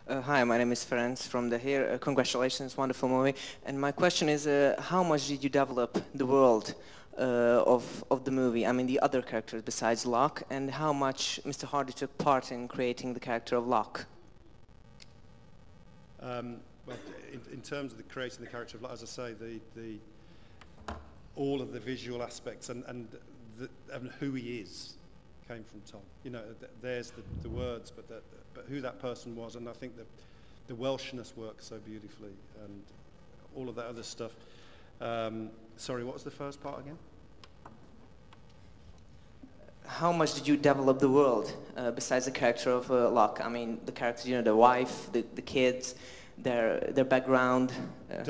Hi, my name is Ferenc from the here. Congratulations, wonderful movie. And my question is, how much did you develop the world of the movie? I mean, the other characters besides Locke, and how much Mr. Hardy took part in creating the character of Locke? Well, in terms of the creating the character of Locke, as I say, all of the visual aspects and who he is came from Tom. You know, there's the words, but who that person was, and I think the Welshness works so beautifully, and all of that other stuff. Sorry, what was the first part again? How much did you develop the world besides the character of Locke? I mean, the characters, you know, the wife, the kids, their background. I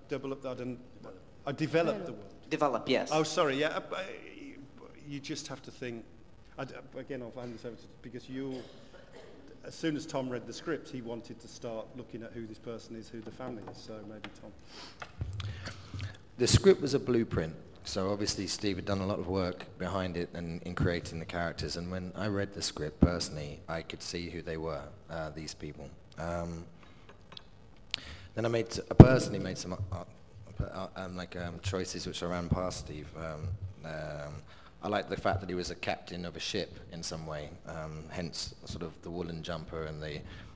developed the world. Develop, yes. Oh, sorry, yeah. You just have to think. Again, I'll hand this over to, because as soon as Tom read the script, he wanted to start looking at who this person is, who the family is. So maybe Tom. The script was a blueprint. So obviously Steve had done a lot of work behind it and in creating the characters. And when I read the script personally, I could see who they were, these people. Then I personally made some choices which I ran past Steve. I liked the fact that he was a captain of a ship in some way, hence sort of the woolen jumper and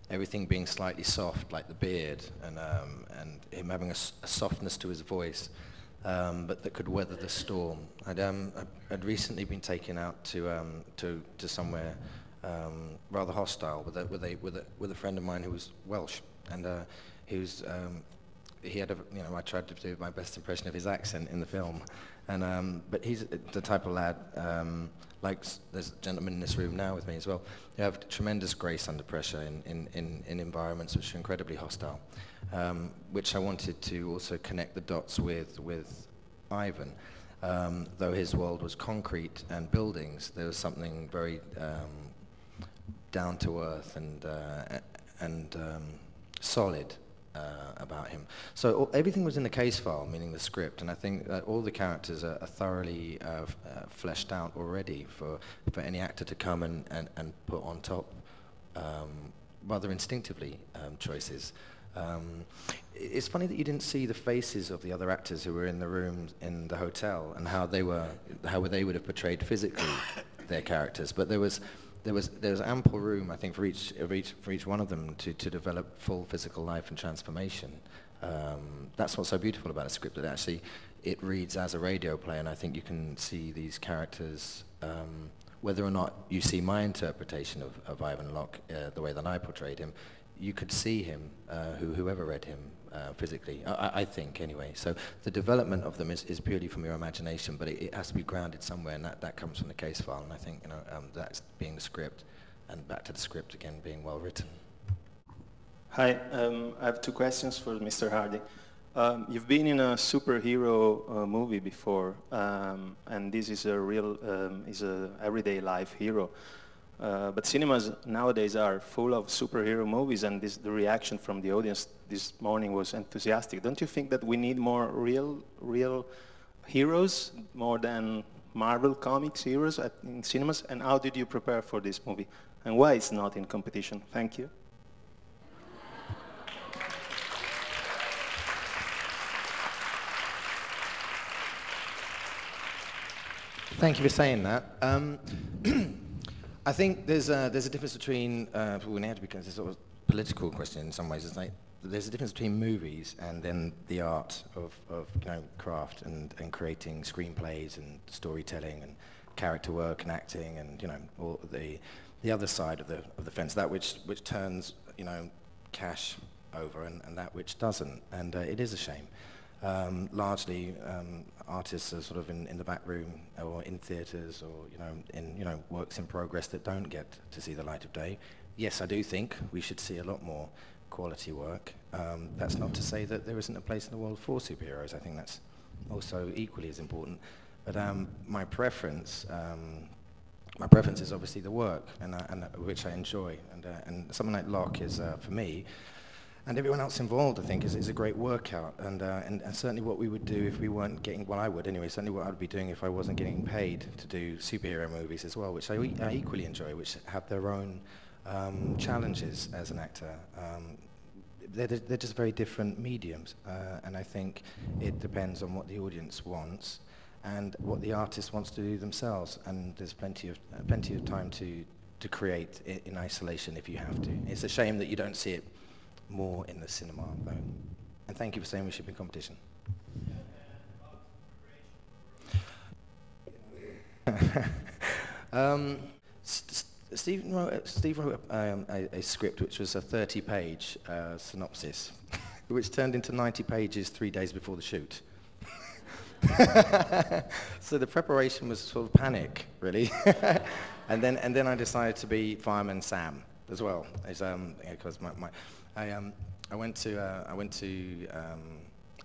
everything being slightly soft, like the beard, and him having a softness to his voice, but that could weather the storm. I'd recently been taken out to somewhere rather hostile with a friend of mine who was Welsh, and he had I tried to do my best impression of his accent in the film. But he's the type of lad, there's a gentleman in this room now with me as well, who have tremendous grace under pressure in environments which are incredibly hostile, which I wanted to also connect the dots with Ivan. Though his world was concrete and buildings, there was something very down to earth and solid about him. So everything was in the case file, meaning the script, and I think that all the characters are thoroughly fleshed out already for any actor to come and put on top, rather instinctively, choices. It's funny that you didn't see the faces of the other actors who were in the room in the hotel and how they would have portrayed physically their characters, but there was ample room, I think, for each one of them to develop full physical life and transformation. That's what's so beautiful about a script, that actually it reads as a radio play, and I think you can see these characters, whether or not you see my interpretation of Ivan Locke, the way that I portrayed him, you could see him, whoever read him, physically, I think anyway. So the development of them is purely from your imagination, but it has to be grounded somewhere, and that comes from the case file, and I think that's being the script, and back to the script again, being well written. Hi, I have two questions for Mr. Hardy. You've been in a superhero movie before, and this is a real, everyday life hero. But cinemas nowadays are full of superhero movies, and the reaction from the audience this morning was enthusiastic. Don't you think that we need more real heroes, more than Marvel Comics heroes in cinemas? And how did you prepare for this movie? And why it's not in competition? Thank you. Thank you for saying that. I think there's a difference between, because it's sort of a political question in some ways. It's like there's a difference between movies and then the art of craft and creating screenplays and storytelling and character work and acting and all the other side of the fence, that which turns cash over and that which doesn't, and it is a shame. Largely, artists are sort of in the back room or in theatres or in works in progress that don't get to see the light of day. Yes, I do think we should see a lot more quality work. That's not to say that there isn't a place in the world for superheroes. I think that's also equally as important. But my preference is obviously the work, and which I enjoy. And something like Locke is, for me, and everyone else involved, I think, is a great workout, and certainly what we would do if we weren't getting, well, I would anyway, certainly what I'd be doing if I wasn't getting paid to do superhero movies as well, which I equally enjoy, which have their own challenges as an actor. They're just very different mediums, and I think it depends on what the audience wants and what the artist wants to do themselves. And there's plenty of time to create in isolation if you have to. It's a shame that you don't see it more in the cinema, though. And thank you for saying we should be in competition. Steve wrote a script which was a 30-page synopsis, which turned into 90 pages 3 days before the shoot. So the preparation was sort of panic, really. and then I decided to be Fireman Sam as well, because I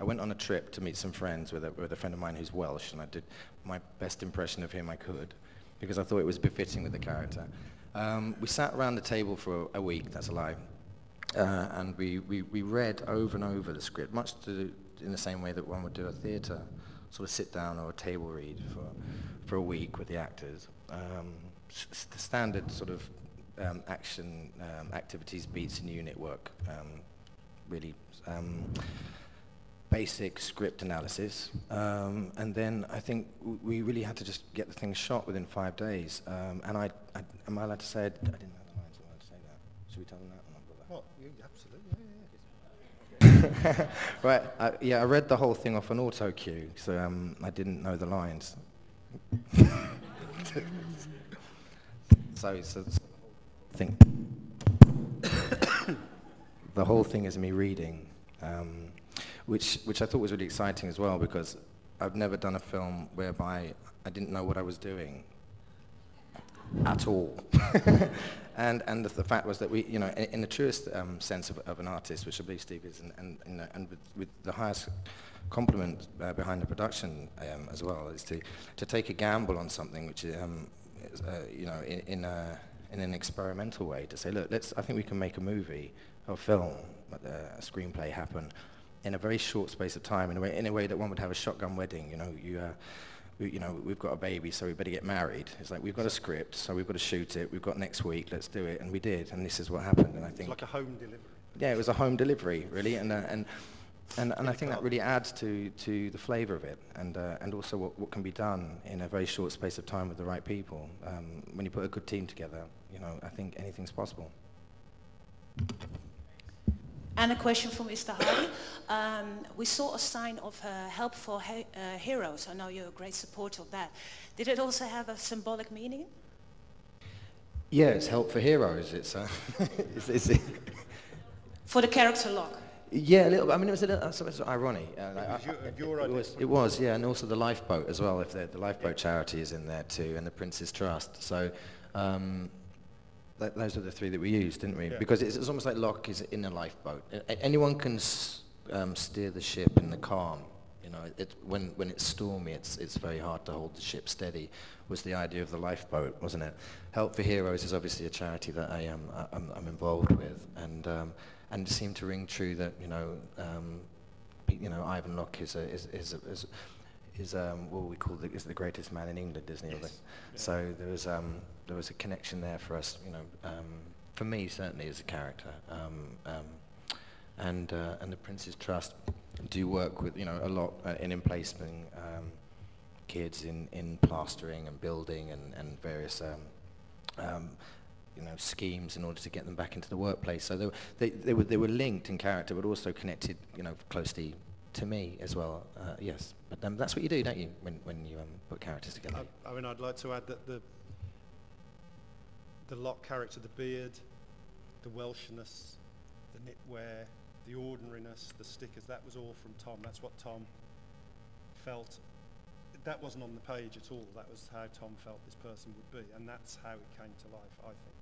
went on a trip to meet some friends with a friend of mine who's Welsh, and I did my best impression of him I could, because I thought it was befitting with the character. We sat around the table for a week, that's a lie, and we read over and over the script, much in the same way that one would do a theatre, sort of sit down or a table read for a week with the actors. The standard sort of action activities, beats and unit work, really basic script analysis, and then I think we really had to just get the thing shot within 5 days. And am I allowed to say I didn't know the lines? Am I allowed to say that? Should we tell them that or not? Well, absolutely, Right, I read the whole thing off an auto cue, so I didn't know the lines. So the whole thing is me reading, which I thought was really exciting as well, because I've never done a film whereby I didn't know what I was doing at all. And the fact was that we, in the truest sense of an artist, which I believe Steve is, and with the highest compliment behind the production as well, is to take a gamble on something which is, in an experimental way, to say, look, I think we can make a movie or a film, a screenplay happen in a very short space of time, in a way that one would have a shotgun wedding. We've got a baby, so we better get married. It's like, we've got a script, so we've got to shoot it. We've got next week, let's do it, and we did, and this is what happened. And I think it's like a home delivery. Yeah, it was a home delivery, really, and I think that really adds to the flavour of it, and also what can be done in a very short space of time with the right people. When you put a good team together, I think anything's possible. And a question for Mr. Hardy. We saw a sign of help for heroes. I know you're a great supporter of that. Did it also have a symbolic meaning? Yeah, it's help for heroes. It's for the character Locke. Yeah, a little. I mean, it was a little. It's ironic. It was, yeah, and also the lifeboat as well. If the lifeboat charity is in there too, and the Prince's Trust. So. Those are the three that we used, didn't we? Yeah. Because it's almost like Locke is in a lifeboat. Anyone can steer the ship in the calm. When it's stormy, it's very hard to hold the ship steady. Was the idea of the lifeboat, wasn't it? Help for Heroes is obviously a charity that I'm involved with, and it seemed to ring true that Ivan Locke is what we call is the greatest man in England, isn't he? Yes. So there was a connection there for us, for me certainly as a character, and the Prince's Trust do work with a lot in emplacing kids in plastering and building and various schemes in order to get them back into the workplace. So they were linked in character, but also connected closely to me as well. Yes, but that's what you do, don't you, when you put characters together? I mean, I'd like to add that the Locke character, the beard, the Welshness, the knitwear, the ordinariness, the stickers, that was all from Tom. That's what Tom felt. That wasn't on the page at all. That was how Tom felt this person would be, and that's how it came to life, I think.